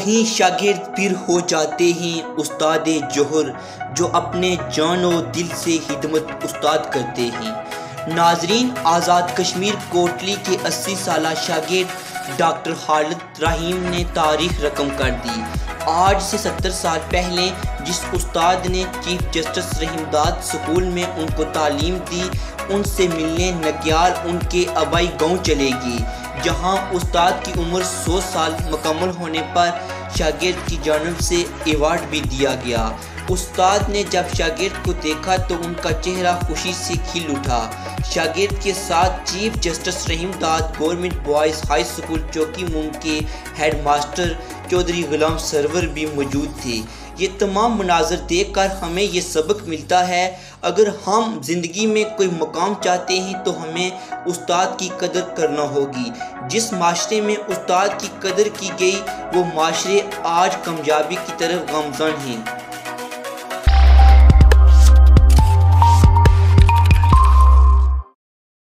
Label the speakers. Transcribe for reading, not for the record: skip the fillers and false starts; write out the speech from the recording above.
Speaker 1: वहीं शागिर्द फिर हो जाते हैं उस्ताद जोहर, जो अपने जान और दिल से खिदमत उस्ताद करते हैं। नाजरीन, आज़ाद कश्मीर कोटली के 80 साला शागिर्द डॉक्टर खालिद रहीम ने तारीख रकम कर दी। आज से 70 साल पहले जिस उस्ताद ने चीफ जस्टिस रहीमदाद स्कूल में उनको तालीम दी, उनसे मिलने नग्याल उनके आबाई गांव चलेगी, जहां उस्ताद की उम्र 100 साल मुकम्मल होने पर शागिर्द की जानिब से अवार्ड भी दिया गया। उस्ताद ने जब शागिर्द को देखा तो उनका चेहरा खुशी से खिल उठा। शागिर्द के साथ chief justice Rahimdad government boys high school Chaukimung के हेड मास्टर चौधरी गुलाम सरवर भी मौजूद थे। ये तमाम मनाज़र देखकर हमें ये सबक मिलता है, अगर हम ज़िंदगी में कोई मुकाम चाहते हैं तो हमें उस्ताद की कदर करना होगी। जिस माशरे में उस्ताद की कदर की गई वो माशरे आज कामयाबी की तरफ गामज़न हैं।